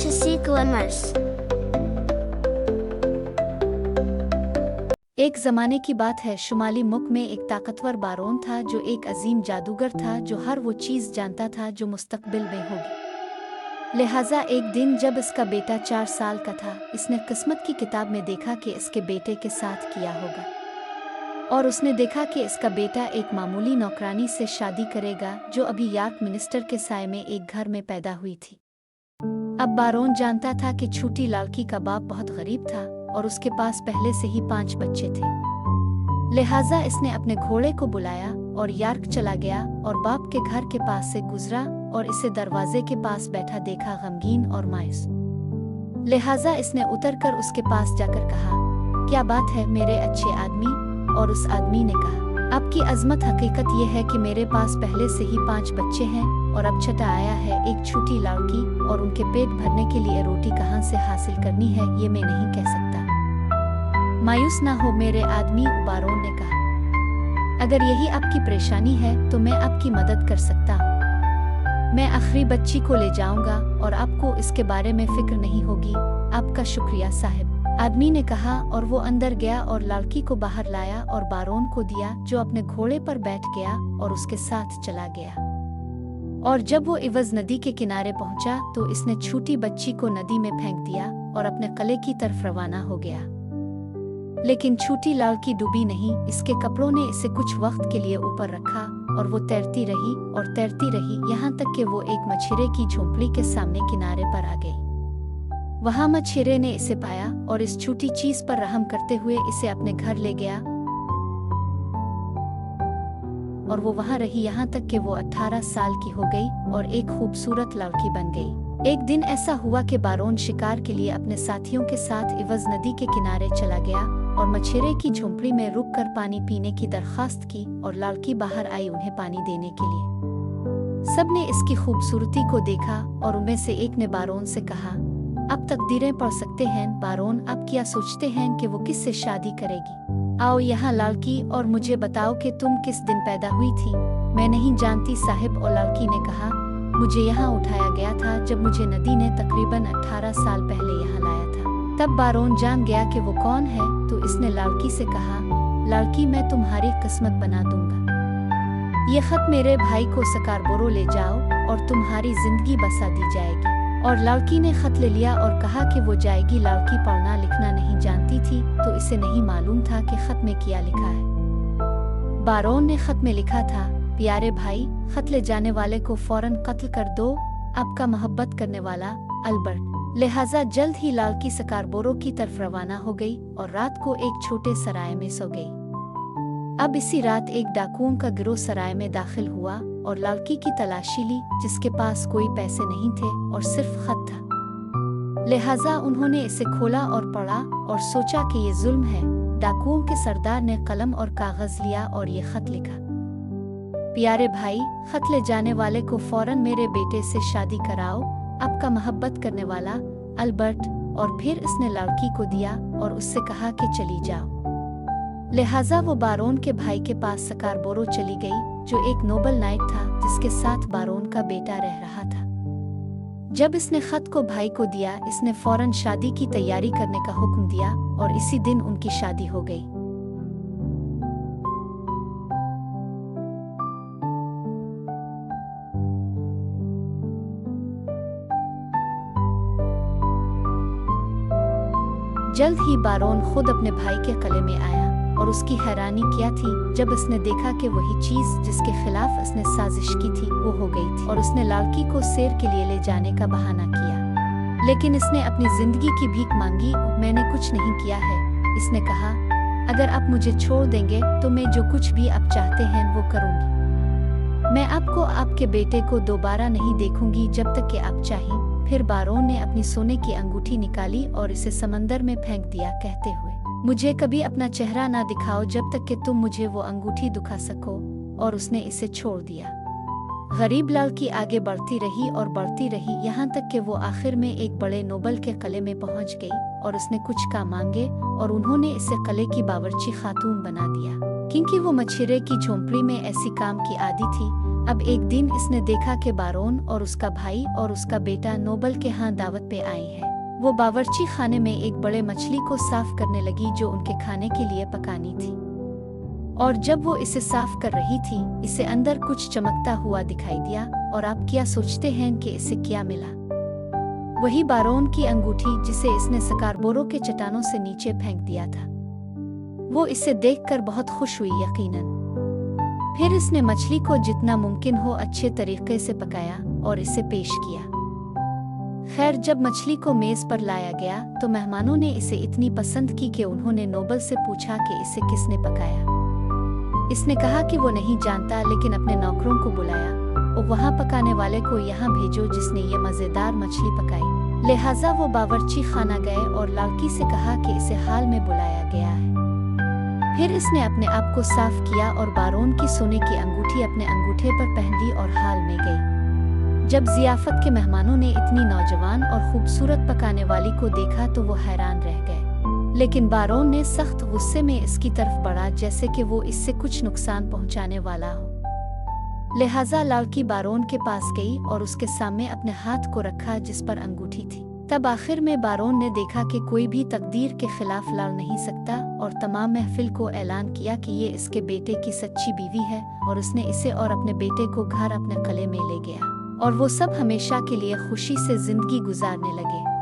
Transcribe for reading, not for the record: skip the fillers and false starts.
Fantasy Glimmers। एक ज़माने की बात है, शुमाली मुल्क में एक ताकतवर बारोन था जो एक अजीम जादूगर था जो हर वो चीज़ जानता था जो मुस्तकबिल में होगी। लिहाजा एक दिन जब इसका बेटा 4 साल का था, इसने किस्मत की किताब में देखा कि इसके बेटे के साथ किया होगा, और उसने देखा कि इसका बेटा एक मामूली नौकरानी से शादी करेगा जो अभी यॉर्क मिनिस्टर के साए में एक घर में पैदा हुई थी। अब बारोन जानता था कि छोटी लड़की का बाप बहुत गरीब था और उसके पास पहले से ही 5 बच्चे थे। लिहाजा इसने अपने घोड़े को बुलाया और यॉर्क चला गया और बाप के घर के पास से गुजरा और इसे दरवाजे के पास बैठा देखा, गमगीन और मायूस। लिहाजा इसने उतरकर उसके पास जाकर कहा, क्या बात है मेरे अच्छे आदमी? और उस आदमी ने कहा, आपकी अजमत, हकीकत यह है कि मेरे पास पहले से ही 5 बच्चे हैं और अब छठा आया है, एक छोटी लड़की, और उनके पेट भरने के लिए रोटी कहाँ से हासिल करनी है ये मैं नहीं कह सकता। मायूस ना हो मेरे आदमी, बारोन ने कहा, अगर यही आपकी परेशानी है तो मैं आपकी मदद कर सकता हूँ। मैं आखिरी बच्ची को ले जाऊंगा और आपको इसके बारे में फिक्र नहीं होगी। आपका शुक्रिया साहब, आदमी ने कहा, और वो अंदर गया और लड़की को बाहर लाया और बारोन को दिया जो अपने घोड़े पर बैठ गया और उसके साथ चला गया। और जब वो इवज नदी के किनारे पहुंचा तो इसने छोटी बच्ची को नदी में फेंक दिया और अपने किले की तरफ रवाना हो गया। लेकिन छोटी लड़की डूबी नहीं, इसके कपड़ों ने इसे कुछ वक्त के लिए ऊपर रखा और वो तैरती रही और तैरती रही यहाँ तक कि वो एक मछेरे की झोंपड़ी के सामने किनारे पर आ गई। वहाँ मछेरे ने इसे पाया और इस छोटी चीज पर रहम करते हुए इसे अपने घर ले गया और वो वहाँ रही यहाँ तक कि वो 18 साल की हो गई और एक खूबसूरत लड़की बन गई। एक दिन ऐसा हुआ कि बारोन शिकार के लिए अपने साथियों के साथ इवज नदी के किनारे चला गया और मछेरे की झोंपड़ी में रुककर पानी पीने की दरख्वास्त की और लड़की बाहर आई उन्हें पानी देने के लिए। सबने इसकी खूबसूरती को देखा और उनमें से एक ने बारोन से कहा, अब तकदीरें पढ़ सकते हैं बारोन, आप क्या सोचते हैं कि वो किससे शादी करेगी? आओ यहाँ लड़की, और मुझे बताओ कि तुम किस दिन पैदा हुई थी। मैं नहीं जानती साहिब, और लड़की ने कहा, मुझे यहाँ उठाया गया था जब मुझे नदी ने तकरीबन 18 साल पहले यहाँ लाया था। तब बारोन जान गया कि वो कौन है, तो इसने लड़की से कहा, लड़की मैं तुम्हारी किस्मत बना दूंगा। ये खत मेरे भाई को स्कारबोरो ले जाओ और तुम्हारी जिंदगी बसा दी जाएगी। और लड़की ने खत ले लिया और कहा कि वो जाएगी। लड़की पढ़ना लिखना नहीं जानती थी तो इसे नहीं मालूम था कि खत में क्या लिखा है। बारोन ने खत में लिखा था, प्यारे भाई, खत ले जाने वाले को फौरन कत्ल कर दो, आपका मोहब्बत करने वाला अल्बर्ट। लिहाजा जल्द ही लड़की स्कारबोरो की तरफ रवाना हो गई और रात को एक छोटे सराय में सो गई। अब इसी रात एक डाकुओं का गिरोह सराय में दाखिल हुआ और लड़की की तलाशी ली, जिसके पास कोई पैसे नहीं थे और सिर्फ खत था। लिहाजा उन्होंने इसे खोला और पढ़ा और सोचा कि ये जुल्म है। डाकुओं के सरदार ने कलम और कागज लिया और ये खत लिखा, प्यारे भाई, खत ले जाने वाले को फौरन मेरे बेटे से शादी कराओ, आपका मोहब्बत करने वाला अल्बर्ट। और फिर इसने लड़की को दिया और उससे कहा कि चली जाओ। लिहाजा वो बारोन के भाई के पास स्कारबोरो चली गई, जो एक नोबल नाइट था जिसके साथ बारोन का बेटा रह रहा था। जब इसने खत को भाई को दिया, इसने फौरन शादी की तैयारी करने का हुक्म दिया और इसी दिन उनकी शादी हो गई। जल्द ही बारोन खुद अपने भाई के किले में आया और उसकी हैरानी क्या थी जब इसने देखा कि वही चीज जिसके खिलाफ इसने साजिश की थी वो हो गई थी, और उसने लड़की को सैर के लिए ले जाने का बहाना किया। लेकिन इसने अपनी जिंदगी की भीख मांगी, मैंने कुछ नहीं किया है। इसने कहा, अगर आप मुझे छोड़ देंगे तो मैं जो कुछ भी आप चाहते हैं वो करूंगी। मैं आपको आपके बेटे को दोबारा नहीं देखूंगी जब तक कि आप चाहें। फिर बारोन ने अपनी सोने की अंगूठी निकाली और इसे समंदर में फेंक दिया, कहते हुए, मुझे कभी अपना चेहरा ना दिखाओ जब तक कि तुम मुझे वो अंगूठी दिखा सको। और उसने इसे छोड़ दिया। गरीब लड़की आगे बढ़ती रही और बढ़ती रही यहाँ तक कि वो आखिर में एक बड़े नोबल के किले में पहुँच गई और उसने कुछ काम मांगे और उन्होंने इसे किले की बावर्ची खातून बना दिया। क्योंकि वो मछिरे की झोंपड़ी में ऐसी काम की आदी थी। अब एक दिन इसने देखा कि बारोन और उसका भाई और उसका बेटा नोबल के यहाँ दावत पे आए हैं। वो बावर्ची खाने में एक बड़े मछली को साफ करने लगी जो उनके खाने के लिए पकानी थी, और जब वो इसे साफ कर रही थी, इसे अंदर कुछ चमकता हुआ दिखाई दिया। और आप क्या सोचते हैं कि इसे क्या मिला? वही बारोन की अंगूठी जिसे इसने स्कारबोरो के चट्टानों से नीचे फेंक दिया था। वो इसे देखकर बहुत खुश हुई यकीनन। फिर इसने मछली को जितना मुमकिन हो अच्छे तरीके से पकाया और इसे पेश किया। खैर, जब मछली को मेज पर लाया गया तो मेहमानों ने इसे इतनी पसंद की कि उन्होंने नोबल से पूछा कि इसे किसने पकाया। इसने कहा कि वो नहीं जानता, लेकिन अपने नौकरों को बुलाया और वहाँ पकाने वाले को यहाँ भेजो जिसने ये मज़ेदार मछली पकाई। लिहाजा वो बावर्ची खाना गए और लड़की से कहा कि इसे हाल में बुलाया गया है। फिर इसने अपने आप को साफ किया और बारोन की सोने की अंगूठी अपने अंगूठे पर पहन ली और हाल में गई। जब ज़ियाफत के मेहमानों ने इतनी नौजवान और खूबसूरत पकाने वाली को देखा तो वो हैरान रह गए, लेकिन बारोन ने सख्त गुस्से में इसकी तरफ बढ़ा जैसे कि वो इससे कुछ नुकसान पहुंचाने वाला हो। लिहाजा लड़की बारोन के पास गई और उसके सामने अपने हाथ को रखा जिस पर अंगूठी थी। तब आखिर में बारोन ने देखा कि कोई भी तकदीर के खिलाफ लड़ नहीं सकता और तमाम महफिल को ऐलान किया कि ये इसके बेटे की सच्ची बीवी है, और उसने इसे और अपने बेटे को घर अपने किले में ले गया और वो सब हमेशा के लिए खुशी से जिंदगी गुजारने लगे।